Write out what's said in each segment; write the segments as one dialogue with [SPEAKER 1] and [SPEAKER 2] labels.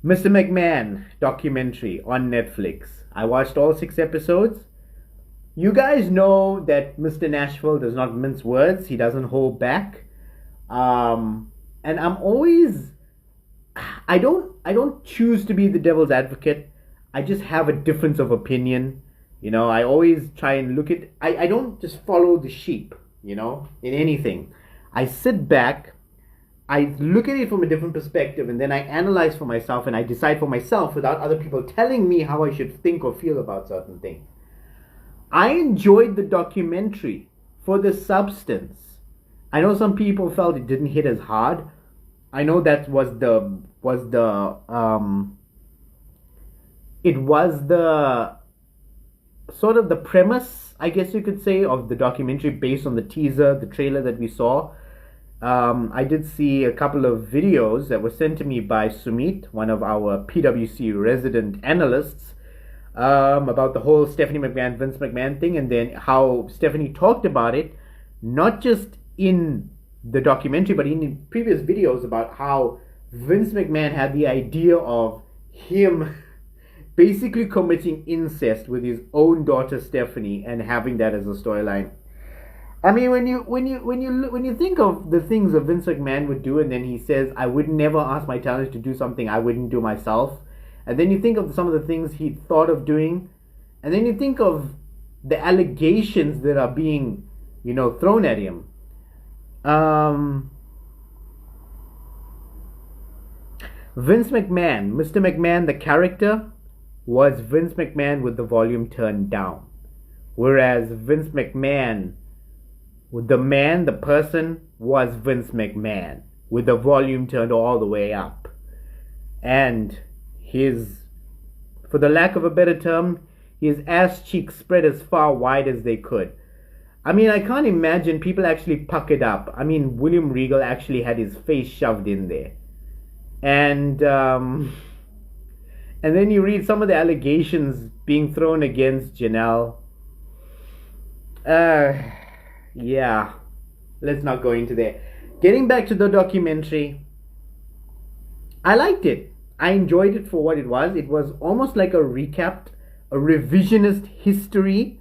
[SPEAKER 1] Mr. McMahon documentary on Netflix. I watched all 6 episodes. You guys know that Mr. Nashville does not mince words. He doesn't hold back. And I'm always I don't choose to be the devil's advocate. I just have a difference of opinion. I always try and look at I don't just follow the sheep, in anything. I sit back, I look at it from a different perspective, and then I analyze for myself and I decide for myself without other people telling me how I should think or feel about certain things. I enjoyed the documentary for the substance. I know some people felt it didn't hit as hard. I know that it was the sort of the premise, I guess you could say, of the documentary based on the teaser, the trailer that we saw. I did see a couple of videos that were sent to me by Sumit, one of our PwC resident analysts, about the whole Stephanie McMahon, Vince McMahon thing, and then how Stephanie talked about it, not just in the documentary, but in previous videos about how Vince McMahon had the idea of him basically committing incest with his own daughter Stephanie and having that as a storyline. I mean, when you think of the things that Vince McMahon would do, and then he says, "I would never ask my talents to do something I wouldn't do myself," and then you think of some of the things he thought of doing, and then you think of the allegations that are being, thrown at him. Vince McMahon, Mr. McMahon, the character, was Vince McMahon with the volume turned down, whereas Vince McMahon, the person, was Vince McMahon with the volume turned all the way up. And for the lack of a better term, his ass cheeks spread as far wide as they could. I mean, I can't imagine people actually puckered up. I mean, William Regal actually had his face shoved in there. And then you read some of the allegations being thrown against Janelle. Yeah, let's not go into there. Getting back to the documentary, I liked it. I enjoyed it for what it was. It was almost like a revisionist history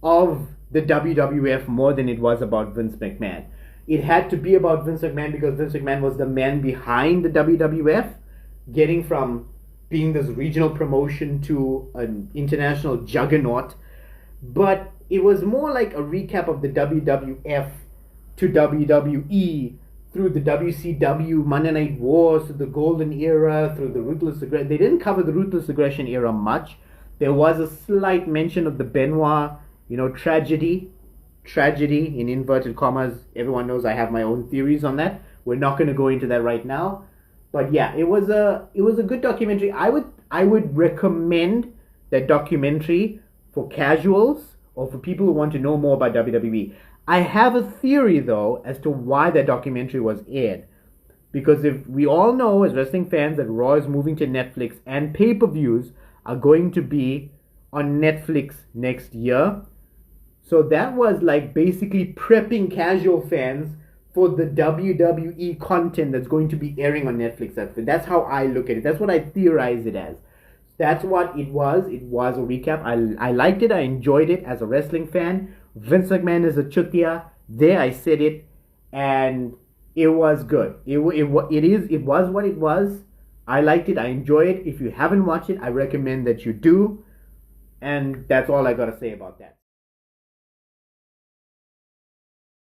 [SPEAKER 1] of the WWF more than it was about Vince McMahon. It had to be about Vince McMahon because Vince McMahon was the man behind the WWF, getting from being this regional promotion to an international juggernaut. But it was more like a recap of the WWF to WWE through the WCW, Monday Night Wars, through the Golden Era, through the Ruthless Aggression. They didn't cover the Ruthless Aggression era much. There was a slight mention of the Benoit, tragedy in inverted commas. Everyone knows I have my own theories on that. We're not going to go into that right now. But yeah, it was a good documentary. I would recommend that documentary for casuals or for people who want to know more about WWE. I have a theory though as to why that documentary was aired. Because if we all know as wrestling fans that Raw is moving to Netflix and pay-per-views are going to be on Netflix next year. So that was like basically prepping casual fans for the WWE content that's going to be airing on Netflix. That's how I look at it. That's what I theorize it as. That's what it was. It was a recap. I liked it. I enjoyed it as a wrestling fan. Vince McMahon is a chutia. There, I said it. And it was good. It was what it was. I liked it. I enjoyed it. If you haven't watched it, I recommend that you do. And that's all I got to say about that.